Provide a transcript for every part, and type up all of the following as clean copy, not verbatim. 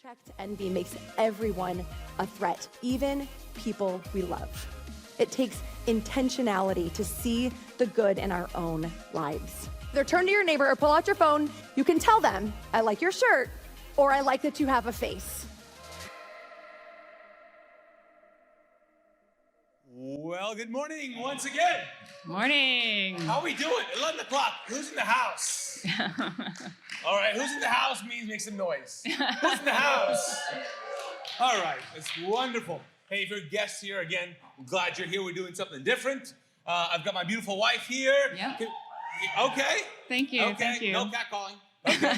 Unchecked envy makes everyone a threat, even people we love. It takes intentionality to see the good in our own lives. Either turn to your neighbor or pull out your phone. You can tell them, I like your shirt, or I like that you have a face. Well, good morning once again. Morning. How are we doing? 11 o'clock. Who's in the house? All right, who's in the house means make some noise. Who's in the house? All right, that's wonderful. Hey, if you're a guest here, again, I'm glad you're here. We're doing something different. I've got my beautiful wife here. Yep. Okay. Thank you. Okay. Thank you. No catcalling. Okay.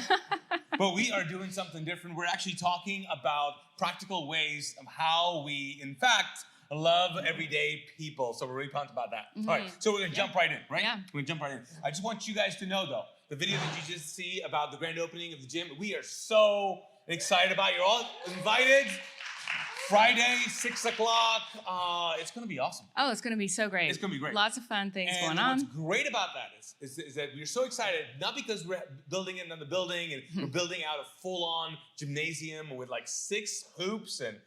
But we are doing something different. We're actually talking about practical ways of how we, in fact, love everyday people. So we're really pumped about that. Mm-hmm. All right, so we're gonna jump right in, right? Yeah. We're gonna jump right in. I just want you guys to know though, the video that you just see about the grand opening of the gym, we are so excited about it. You're all invited. Friday, 6 o'clock. It's gonna be awesome. Oh, it's going to be so great. It's gonna be great. Lots of fun things And going on. what's great about that is that we're so excited, not because we're building another building and we're building out a full-on gymnasium with like 6 hoops and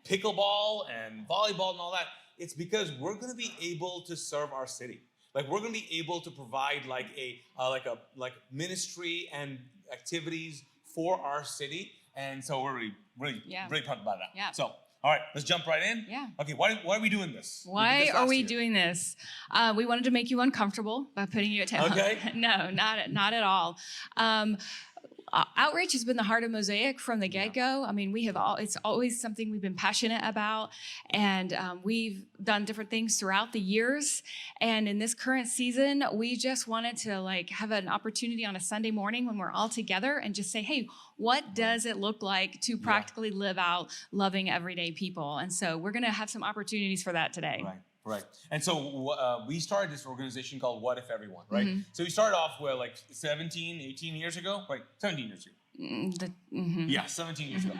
pickleball and volleyball and all that. It's because we're going to be able to serve our city. Like we're going to be able to provide like ministry and activities for our city. And so we're really pumped about that. Yeah. So, all right, let's jump right in. Yeah. Okay, why are we doing this? Why are we doing this? We wanted to make you uncomfortable by putting you at 10. Okay. No, not at all. Outreach has been the heart of Mosaic from the get-go. I mean, it's always something we've been passionate about, and we've done different things throughout the years. And in this current season, we just wanted to have an opportunity on a Sunday morning when we're all together and just say, hey, what does it look like to practically live out loving everyday people? And so we're gonna have some opportunities for that today. Right. And so we started this organization called What If Everyone, right? Mm-hmm. So we started off with like 17, 18 years ago, right? 17 years ago. Yeah, 17 years ago.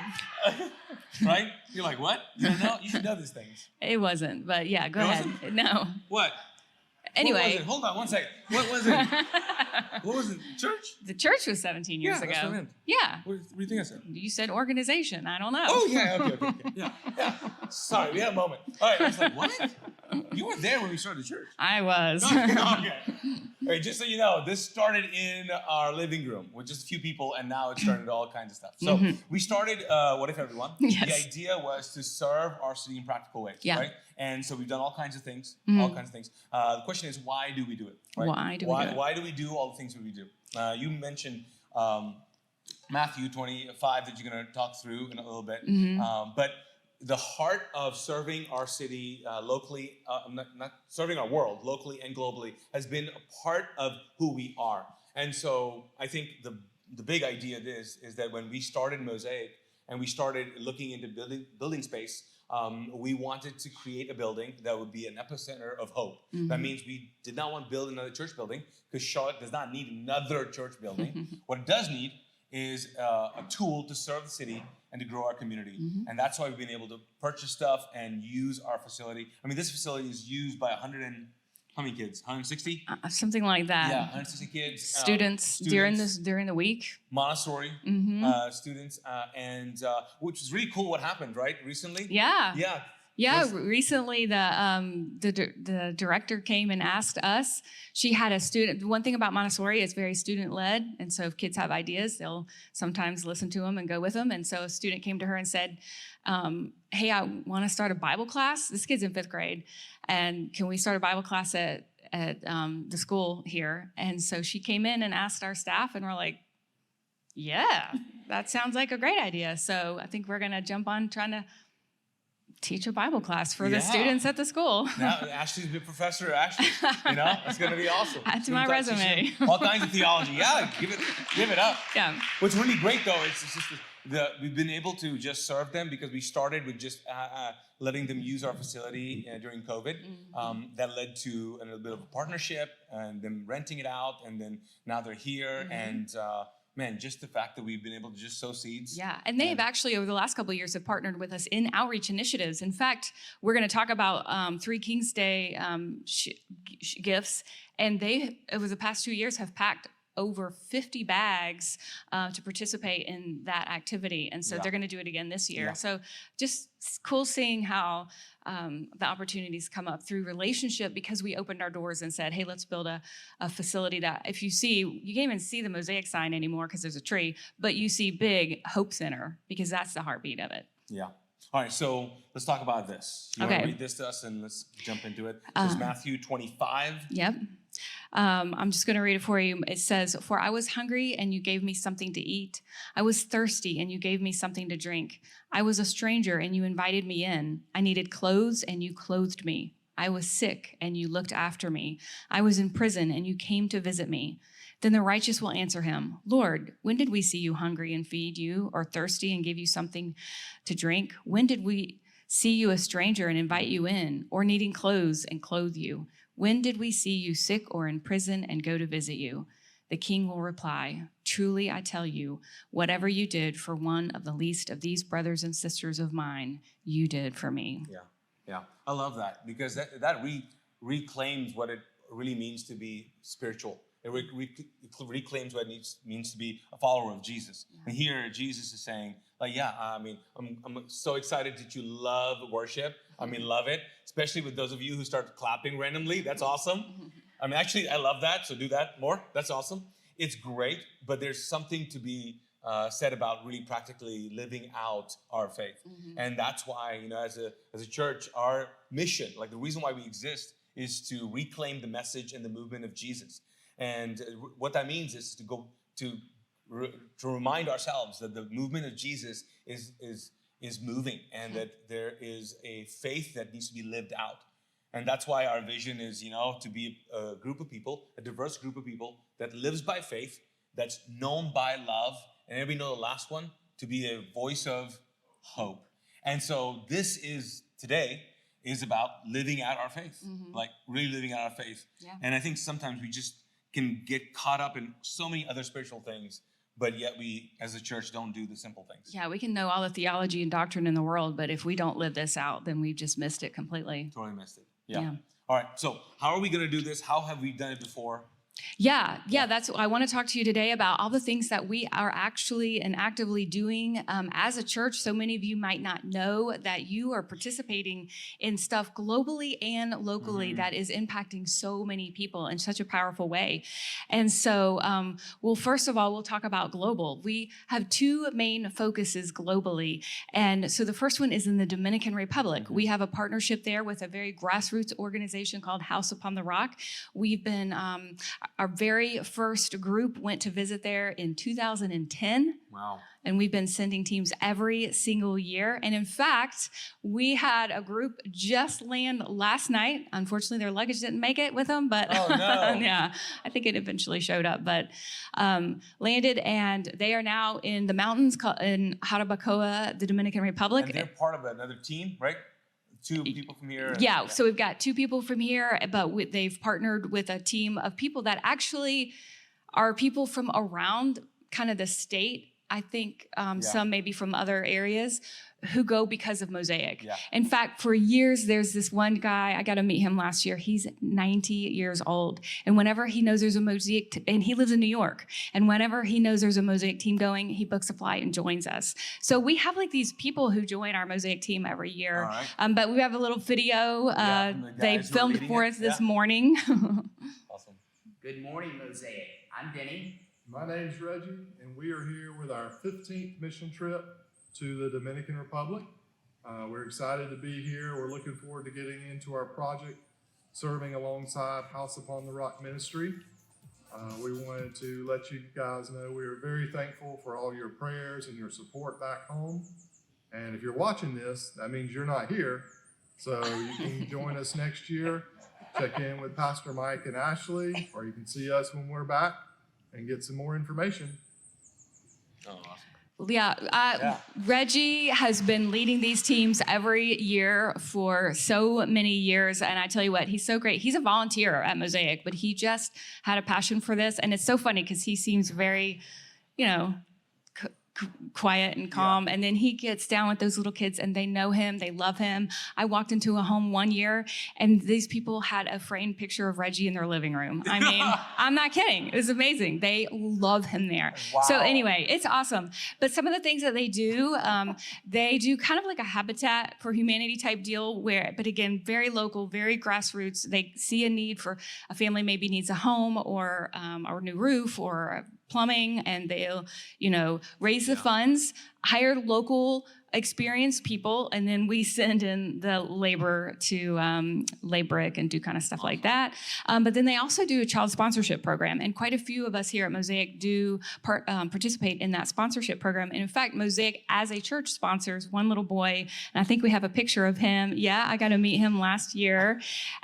Right? You're like, what? You don't know? You should know these things. It wasn't, but yeah, go ahead. Wasn't? No. What? Anyway. What was it? Hold on one second. What was it? What was it? Church? The church was 17 years ago. That's what I meant. Yeah. What do you think I said? You said organization. I don't know. Oh, yeah. Okay. Yeah. Sorry, we had a moment. All right. I was like, what? You were there when we started the church. I was. Okay. All right, just so you know, this started in our living room with just a few people, and now it's started all kinds of stuff. So we started What If Everyone? Yes. The idea was to serve our city in practical ways, right? And so we've done all kinds of things, The question is, why do we do it? Right? Why do we do it? Why do we do all the things that we do? You mentioned Matthew 25 that you're going to talk through in a little bit. But the heart of serving our city locally, not serving our world locally and globally, has been a part of who we are. And so I think the big idea is that when we started Mosaic and we started looking into building space, we wanted to create a building that would be an epicenter of hope. That means we did not want to build another church building because Charlotte does not need another church building. What it does need is a tool to serve the city and to grow our community. And that's why we've been able to purchase stuff and use our facility. I mean, this facility is used by how many kids? 160? Something like that. Yeah, 160 kids. Students during the week. Montessori students, and which was really cool what happened, right, recently? Yeah. Yeah, recently the director came and asked us. She had a student. One thing about Montessori, it's very student-led, and so if kids have ideas, they'll sometimes listen to them and go with them. And so a student came to her and said, hey, I want to start a Bible class. This kid's in 5th grade, and can we start a Bible class at the school here? And so she came in and asked our staff, and we're like, yeah, that sounds like a great idea. So I think we're going to jump on trying to teach a Bible class for the students at the school. Now Ashley's the professor. Ashley, it's going to be awesome. Add to my resume. All kinds of theology. Yeah, give it up. Yeah. What's really great though, it's just we've been able to just serve them because we started with just letting them use our facility during COVID. That led to a little bit of a partnership and them renting it out, and then now they're here and. Man, just the fact that we've been able to just sow seeds. Yeah, and they have actually, over the last couple of years, have partnered with us in outreach initiatives. In fact, we're going to talk about 3 Kings Day gifts, and they, over the past 2 years, have packed over 50 bags to participate in that activity. And so they're going to do it again this year. Yeah. So just cool seeing how the opportunities come up through relationship, because we opened our doors and said, hey, let's build a facility that if you see, you can't even see the Mosaic sign anymore because there's a tree, but you see big Hope Center because that's the heartbeat of it. Yeah. All right, so let's talk about this. You want Okay. to read this to us and let's jump into it? This is Matthew 25. Yep. I'm just going to read it for you. It says, "For I was hungry and you gave me something to eat. I was thirsty and you gave me something to drink. I was a stranger and you invited me in. I needed clothes and you clothed me. I was sick and you looked after me. I was in prison and you came to visit me." Then the righteous will answer him, "Lord, when did we see you hungry and feed you, or thirsty and give you something to drink? When did we see you a stranger and invite you in, or needing clothes and clothe you? When did we see you sick or in prison and go to visit you?" The king will reply, "Truly I tell you, whatever you did for one of the least of these brothers and sisters of mine, you did for me." Yeah. I love that because that reclaims what it really means to be spiritual. It reclaims what it means to be a follower of Jesus. Yeah. And here Jesus is saying, I'm so excited that you love worship. Love it, especially with those of you who start clapping randomly. That's awesome. Actually, I love that, so do that more. That's awesome. It's great, but there's something to be said about really practically living out our faith. And that's why, as a church, our mission, like the reason why we exist, is to reclaim the message and the movement of Jesus. And what that means is to remind ourselves that the movement of Jesus is moving, and that there is a faith that needs to be lived out. And that's why our vision is, to be a group of people, a diverse group of people that lives by faith, that's known by love, and everybody know the last one, to be a voice of hope. And so this today is about living out our faith, like really living out our faith. Yeah. And I think sometimes we just can get caught up in so many other spiritual things, but yet we, as a church, don't do the simple things. Yeah, we can know all the theology and doctrine in the world, but if we don't live this out, then we've just missed it completely. Totally missed it. Yeah. All right, so how are we going to do this? How have we done it before? Yeah. That's I want to talk to you today about all the things that we are actually and actively doing as a church. So many of you might not know that you are participating in stuff globally and locally that is impacting so many people in such a powerful way. And so, first of all, we'll talk about global. We have two main focuses globally. And so the first one is in the Dominican Republic. We have a partnership there with a very grassroots organization called House Upon the Rock. We've been our very first group went to visit there in 2010. Wow. And we've been sending teams every single year. And in fact, we had a group just land last night. Unfortunately, their luggage didn't make it with them, but oh, no. Yeah, I think it eventually showed up, but landed, and they are now in the mountains in Jarabacoa, the Dominican Republic. And they're part of another team, right? Two people from here. Yeah, so we've got two people from here, but they've partnered with a team of people that actually are people from around kind of the state. I think some maybe from other areas who go because of Mosaic. Yeah. In fact, for years, there's this one guy, I got to meet him last year. He's 90 years old. And whenever he knows there's a Mosaic, and he lives in New York, and whenever he knows there's a Mosaic team going, he books a flight and joins us. So we have like these people who join our Mosaic team every year. Right. But we have a little video they filmed for us this morning. Awesome. Good morning, Mosaic. I'm Denny. My name's Reggie, and we are here with our 15th mission trip to the Dominican Republic. We're excited to be here. We're looking forward to getting into our project, serving alongside House Upon the Rock Ministry. We wanted to let you guys know we are very thankful for all your prayers and your support back home. And if you're watching this, that means you're not here. So you can join us next year, check in with Pastor Mike and Ashley, or you can see us when we're back and get some more information. Oh, awesome. Reggie has been leading these teams every year for so many years. And I tell you what, he's so great. He's a volunteer at Mosaic, but he just had a passion for this. And it's so funny because he seems very, quiet and calm. And then he gets down with those little kids and they know him, they love him. I walked into a home one year and these people had a framed picture of Reggie in their living room. I mean, I'm not kidding. It was amazing. They love him there. Wow. So anyway, it's awesome. But some of the things that they do kind of like a Habitat for Humanity type deal but again, very local, very grassroots. They see a need for a family maybe needs a home or a new roof or plumbing, and they'll, raise the funds, hire local experienced people, and then we send in the labor to lay brick and do kind of stuff like that. But then they also do a child sponsorship program, and quite a few of us here at Mosaic do participate in that sponsorship program. And in fact, Mosaic as a church sponsors one little boy, and I think we have a picture of him. Yeah, I got to meet him last year.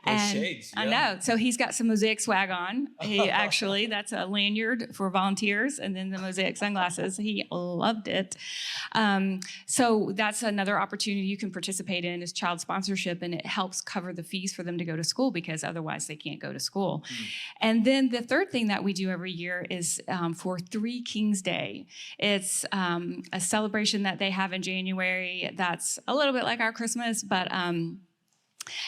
Those And shades, I know. So he's got some Mosaic swag on. That's a lanyard for volunteers, and then the Mosaic sunglasses. He loved it. So that's another opportunity you can participate in is child sponsorship, and it helps cover the fees for them to go to school because otherwise they can't go to school. And then the third thing that we do every year is for Three Kings Day. It's a celebration that they have in January that's a little bit like our Christmas, but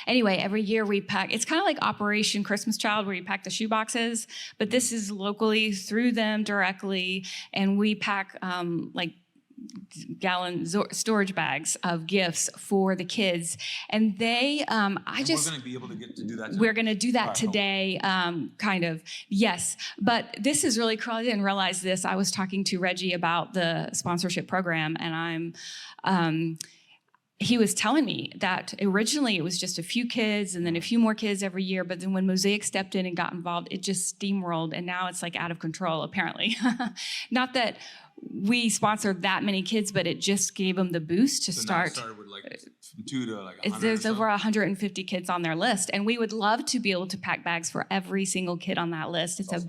anyway, every year we pack, it's kind of like Operation Christmas Child where you pack the shoe boxes, but this is locally through them directly, and we pack like gallon storage bags of gifts for the kids. And they, we're going to be able to get to do that. We're going to do that today, kind of. Yes. But this is really cool. I didn't realize this. I was talking to Reggie about the sponsorship program, and he was telling me that originally it was just a few kids and then a few more kids every year. But then when Mosaic stepped in and got involved, it just steamrolled. And now it's like out of control, apparently. Not that we sponsored that many kids, but it just gave them the boost to start. Now it started with like from 2 to like 100. There's over 150 kids on their list, and we would love to be able to pack bags for every single kid on that list. It's awesome.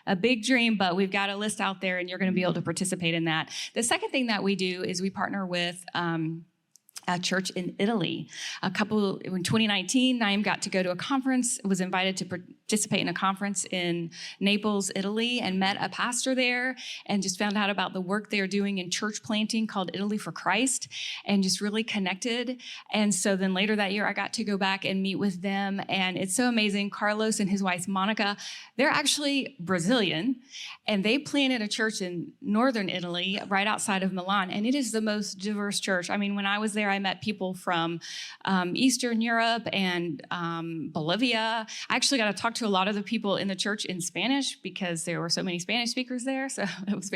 a big dream, but we've got a list out there, and you're going to be able to participate in that. The second thing that we do is we partner with a church in Italy. In 2019, Naim got to go to a conference, was invited to participate in a conference in Naples, Italy, and met a pastor there and just found out about the work they're doing in church planting called Italy for Christ and just really connected. And so then later that year, I got to go back and meet with them, and it's so amazing. Carlos and his wife, Monica, they're actually Brazilian, and they planted a church in northern Italy right outside of Milan, and it is the most diverse church. I mean, when I was there, I met people from Eastern Europe and Bolivia. I actually got to talk to a lot of the people in the church in Spanish because there were so many Spanish speakers there. So it was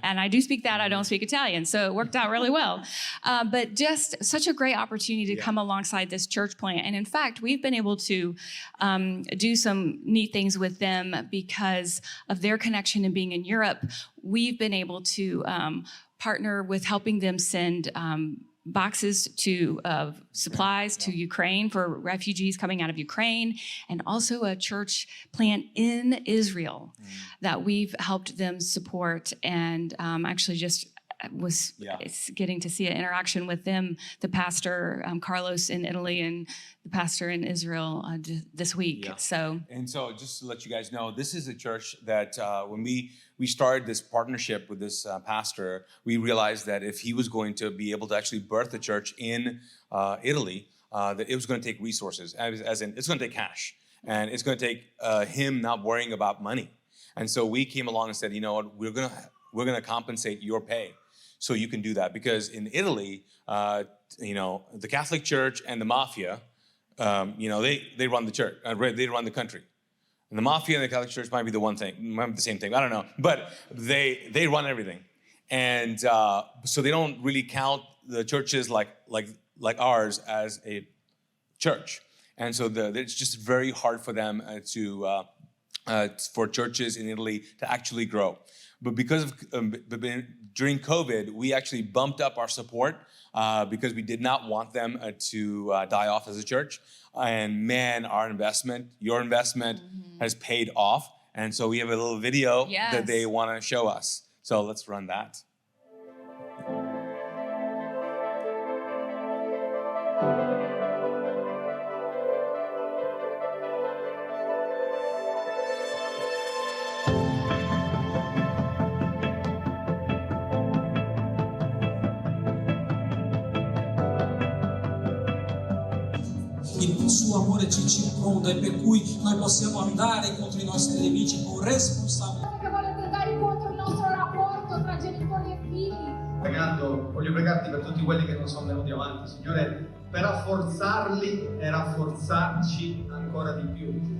and I do speak that. I don't speak Italian. So it worked out really well. But just such a great opportunity to come alongside this church plant. And in fact, we've been able to do some neat things with them because of their connection and being in Europe. We've been able to partner with helping them send boxes of supplies to Ukraine for refugees coming out of Ukraine, and also a church plant in Israel that we've helped them support, and actually just was getting to see an interaction with them, the pastor Carlos in Italy and the pastor in Israel this week. And so just to let you guys know, this is a church that when we started this partnership with this pastor, we realized that if he was going to be able to actually birth the church in Italy, that it was going to take resources, as in it's going to take cash, and it's going to take him not worrying about money. And so we came along and said, you know what, we're going to compensate your pay so you can do that, because in Italy, the Catholic Church and the mafia, they run the church, they run the country. And the mafia and the Catholic Church might be the same thing. I don't know, but they run everything, and so they don't really count the churches like ours as a church, and so it's just very hard for them for churches in Italy to actually grow. But because of during COVID, we actually bumped up our support because we did not want them to die off as a church. And man, your investment has paid off. And so we have a little video that they want to show us. So let's run that. che il suo amore ci circonda e per cui noi possiamo andare incontro ai nostri nemici con responsabilità. Che volete andare incontro il nostro rapporto tra genitori e figli. Voglio pregarti per tutti quelli che non sono venuti avanti, Signore, per rafforzarli e rafforzarci ancora di più.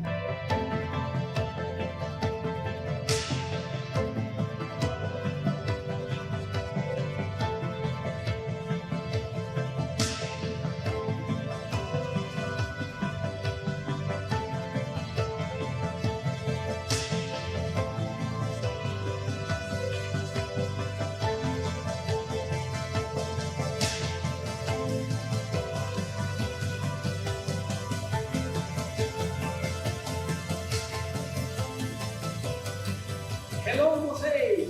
Hello, Mosaic!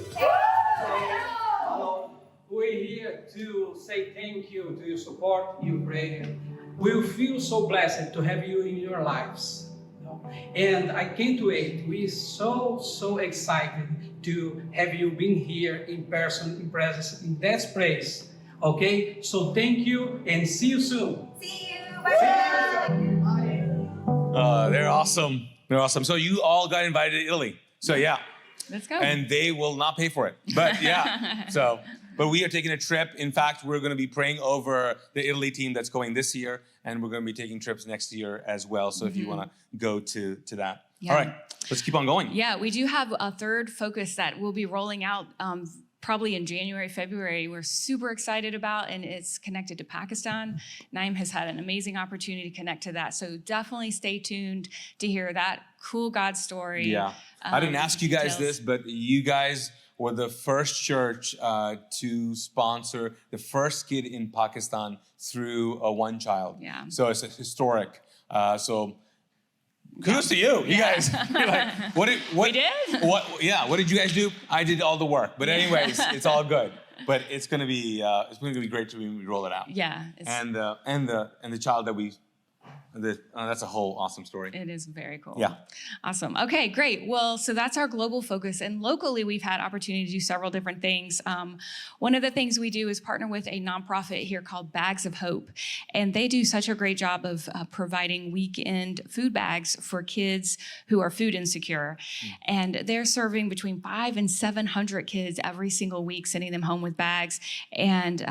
Hello. We're here to say thank you to your support, your prayer. We feel so blessed to have you in your lives. And I can't wait. We're so excited to have you been here in person, in presence, in that place. Okay? So thank you and see you soon. See you. Bye. They're awesome. They're awesome. So you all got invited to Italy. So yeah. Let's go. And they will not pay for it. But yeah, but we are taking a trip. In fact, we're going to be praying over the Italy team that's going this year, and we're going to be taking trips next year as well. So if you want to go to that. Yeah. All right, let's keep on going. Yeah, we do have a third focus that we'll be rolling out probably in January, February. We're super excited about, and it's connected to Pakistan. Naeem has had an amazing opportunity to connect to that. So definitely stay tuned to hear that cool God story. Yeah. I didn't ask you guys details. this, but you guys were the first church to sponsor the first kid in Pakistan through a one child. Yeah. So it's historic. So kudos to you. You guys. You're like, what? We did? What did you guys do? I did all the work. But anyways, it's all good. But it's gonna be great when we roll it out. Yeah. And the child that we. That's a whole awesome story. It is very cool. Yeah. Awesome. Okay, great. Well, so that's our global focus. And locally, we've had opportunity to do several different things. One of the things we do is partner with a nonprofit here called Bags of Hope. And they do such a great job of providing weekend food bags for kids who are food insecure. And they're serving between 500 and 700 kids every single week, sending them home with bags. And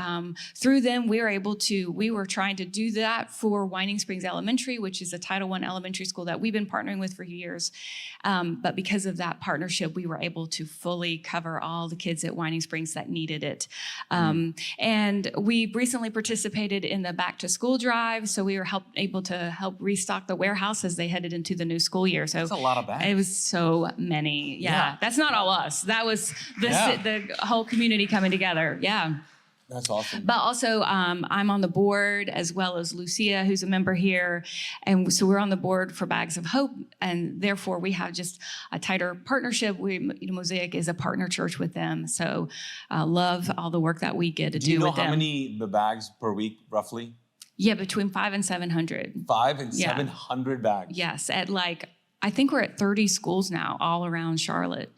through them, we were trying to do that for Whining Springs Elementary, which is a Title I elementary school that we've been partnering with for years. But because of that partnership, we were able to fully cover all the kids at Whining Springs that needed it. And we recently participated in the back to school drive. So we were able to help restock the warehouse as they headed into the new school year. So that's a lot of bags. It was so many. Yeah. That's not all us. That was the whole community coming together. Yeah. That's awesome. But also, I'm on the board as well as Lucia, who's a member here. And so we're on the board for Bags of Hope. And therefore, we have just a tighter partnership. Mosaic is a partner church with them. So love all the work that we get to do with them. Do you know how many the bags per week, roughly? Yeah, between 500 and 700. 500 and 700 bags. Yes, I think we're at 30 schools now all around Charlotte.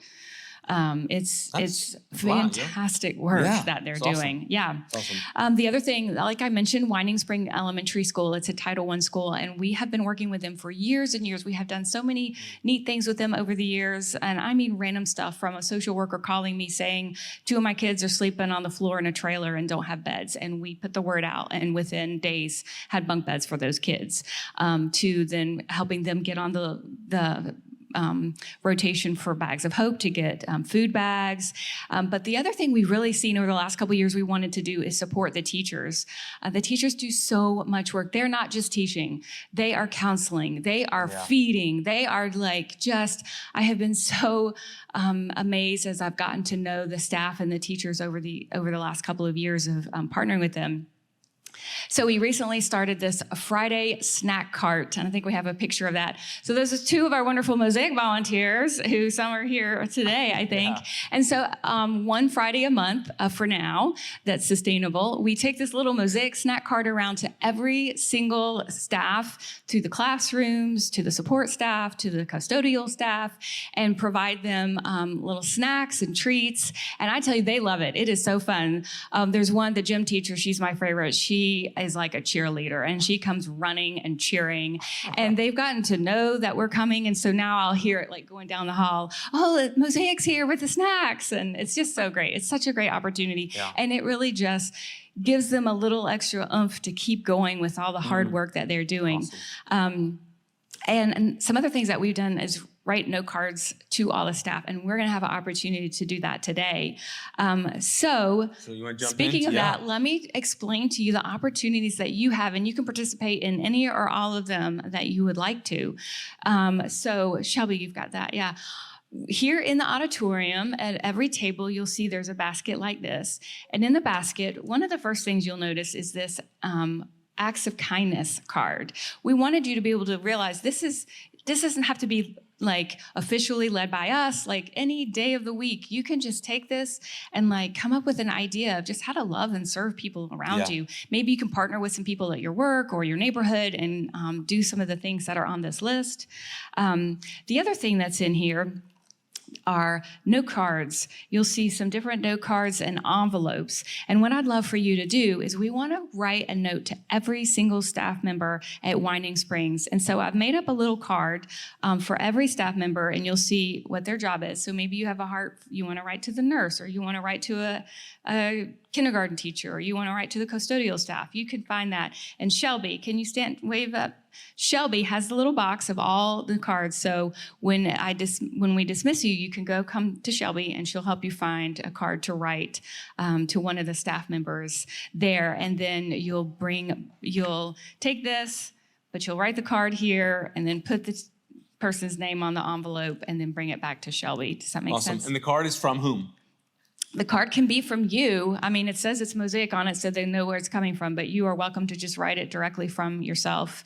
It's fantastic work that they're doing. Awesome. Yeah. Awesome. The other thing, like I mentioned, Whining Spring Elementary School, it's a Title I school, and we have been working with them for years and years. We have done so many neat things with them over the years, and I mean random stuff from a social worker calling me saying, 2 of my kids are sleeping on the floor in a trailer and don't have beds, and we put the word out, and within days had bunk beds for those kids, to then helping them get on the rotation for Bags of Hope to get food bags. But the other thing we've really seen over the last couple of years we wanted to do is support the teachers. The teachers do so much work. They're not just teaching. They are counseling. They are feeding. They are I have been so amazed as I've gotten to know the staff and the teachers over the last couple of years of partnering with them. So we recently started this Friday snack cart, and I think we have a picture of that. So those are 2 of our wonderful Mosaic volunteers, who some are here today, I think. Yeah. And so one Friday a month for now, that's sustainable. We take this little Mosaic snack cart around to every single staff, to the classrooms, to the support staff, to the custodial staff, and provide them little snacks and treats. And I tell you, they love it. It is so fun. There's one, the gym teacher, she's my favorite. She she is like a cheerleader, and she comes running and cheering. And they've gotten to know that we're coming, and so now I'll hear it like going down the hall. Oh, Mosaic's here with the snacks, and it's just so great. It's such a great opportunity, and it really just gives them a little extra oomph to keep going with all the hard work that they're doing. Awesome. And some other things that we've done is write note cards to all the staff, and we're going to have an opportunity to do that today. So you want to jump speaking in? of that, let me explain to you the opportunities that you have, and you can participate in any or all of them that you would like to. So Shelby, you've got that, yeah. Here in the auditorium, at every table, you'll see there's a basket like this. And in the basket, one of the first things you'll notice is this acts of kindness card. We wanted you to be able to realize this doesn't have to be like officially led by us. Like any day of the week, you can just take this and like come up with an idea of just how to love and serve people around you. Maybe you can partner with some people at your work or your neighborhood and do some of the things that are on this list. The other thing that's in here are note cards. You'll see some different note cards and envelopes. And what I'd love for you to do is we want to write a note to every single staff member at Winding Springs. And so I've made up a little card for every staff member, and you'll see what their job is. So maybe you have a heart, you want to write to the nurse, or you want to write to a kindergarten teacher, or you want to write to the custodial staff. You can find that. And Shelby, can you wave up? Shelby has the little box of all the cards. So when we dismiss you, you can come to Shelby, and she'll help you find a card to write to one of the staff members there. And then you'll take this, but you'll write the card here, and then put the person's name on the envelope, and then bring it back to Shelby. Does that make sense? And the card is from whom? The card can be from you. I mean, it says it's Mosaic on it, so they know where it's coming from, but you are welcome to just write it directly from yourself.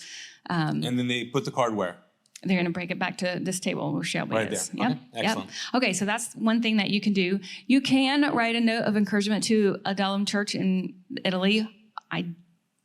And then they put the card where? They're going to bring it back to this table where Shelby right is. There. Yep. Okay. Excellent. Yep. Okay, so that's one thing that you can do. You can write a note of encouragement to Adellum Church in Italy.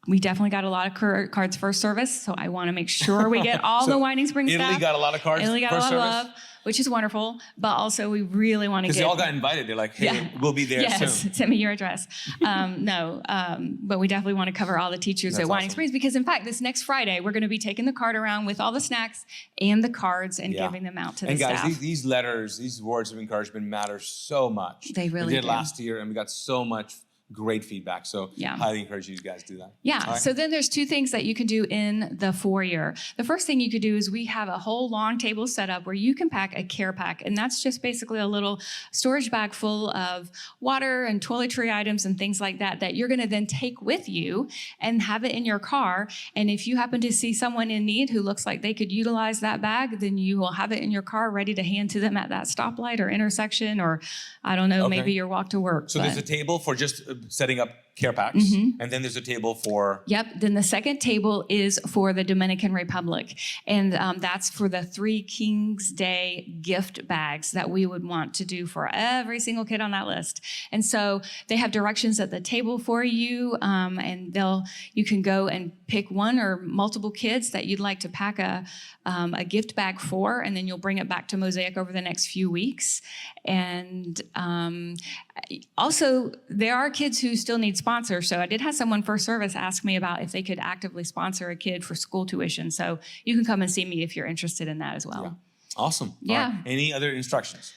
We definitely got a lot of cards first service, so I want to make sure we get all the Winding Springs staff. Italy got a lot of cards Italy got first a lot service? of love, which is wonderful, but also we really want to get... Because they all got invited. They're like, hey, we'll be there soon. Yes, send me your address. But we definitely want to cover all the teachers at Winding Springs, because in fact, this next Friday, we're going to be taking the card around with all the snacks and the cards and giving them out to the staff. And guys, these letters, these words of encouragement matter so much. They really do. We did last year, and we got so much great feedback. So highly encourage you guys to do that. Yeah. Right. So then there's two things that you can do in the foyer. The first thing you could do is we have a whole long table set up where you can pack a care pack. And that's just basically a little storage bag full of water and toiletry items and things like that you're going to then take with you and have it in your car. And if you happen to see someone in need who looks like they could utilize that bag, then you will have it in your car ready to hand to them at that stoplight or intersection, or I don't know, maybe your walk to work. So there's a table for just setting up care packs, and then there's a table for... Yep, then the second table is for the Dominican Republic, and that's for the 3 Kings Day gift bags that we would want to do for every single kid on that list. And so they have directions at the table for you, and you can go and pick one or multiple kids that you'd like to pack a gift bag for, and then you'll bring it back to Mosaic over the next few weeks. And also, there are kids who still need sponsors. So I did have someone first service ask me about if they could actively sponsor a kid for school tuition. So you can come and see me if you're interested in that as well. Yeah. Awesome. Yeah. All right. Any other instructions?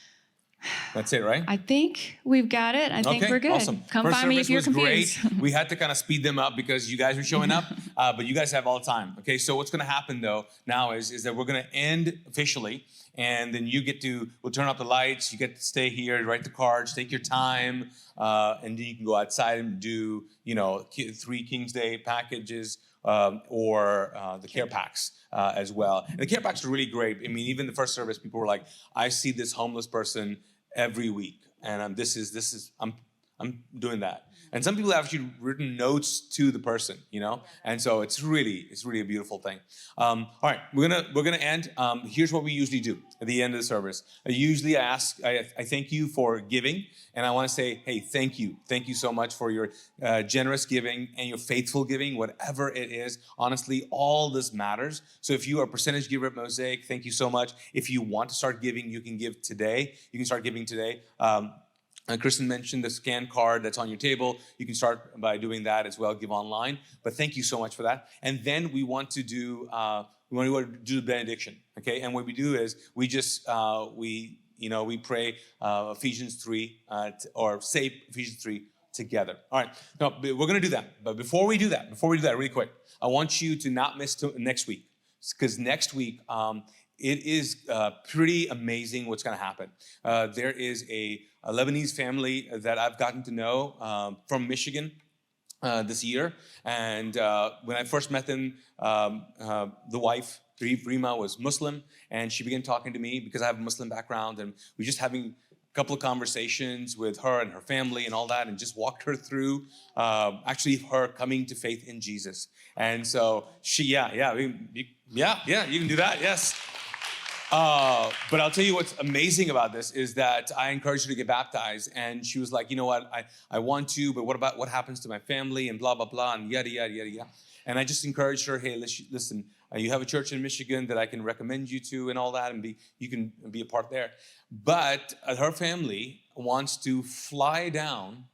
That's it, right? I think we've got it. I think we're good. Awesome. Come First find me if you're confused. Great. We had to kind of speed them up because you guys were showing up, but you guys have all the time. Okay, so what's going to happen though now is that we're going to end officially, and then we'll turn off the lights. You get to stay here, write the cards, take your time, and then you can go outside and do 3 Kings Day packages. Or the care packs as well. And the care packs are really great. I mean, even the first service, people were like, I see this homeless person every week, and I'm doing that. And some people have actually written notes to the person, and so it's really a beautiful thing. All right, we're gonna end. Here's what we usually do at the end of the service. I thank you for giving, and I want to say, hey, thank you so much for your generous giving and your faithful giving, whatever it is. Honestly, all this matters. So if you are a percentage giver at Mosaic, thank you so much. If you want to start giving, you can give today. You can start giving today. Kristen mentioned the scan card that's on your table. You can start by doing that as well, give online. But thank you so much for that. And then we want to do the benediction, okay? And what we do is we just we pray Ephesians 3 or say Ephesians 3 together. All right, now we're going to do that. But before we do that, really quick, I want you to not miss next week, because next week it is pretty amazing what's going to happen. There is a Lebanese family that I've gotten to know from Michigan this year. And when I first met them, the wife, Rima, was Muslim. And she began talking to me because I have a Muslim background. And we were just having a couple of conversations with her and her family and all that, and just walked her through actually her coming to faith in Jesus. And so you can do that, yes. But I'll tell you what's amazing about this is that I encouraged her to get baptized, and she was like, you know what, I want to, but what happens to my family, and blah, blah, blah, and yada, yada, yada, yada. And I just encouraged her, hey, listen, you have a church in Michigan that I can recommend you to and all that, and you can be a part there. But her family wants to fly down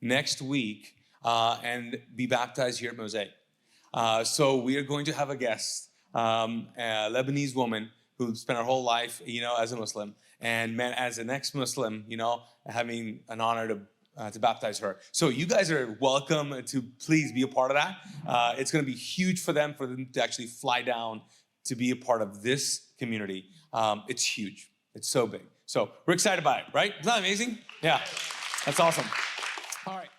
next week and be baptized here at Mosaic. So we are going to have a guest, a Lebanese woman who spent her whole life, as a Muslim, and man, as an ex-Muslim, having an honor to baptize her. So you guys are welcome to please be a part of that. It's going to be huge for them to actually fly down to be a part of this community. It's huge. It's so big. So we're excited about it, right? Isn't that amazing? Yeah, that's awesome. All right.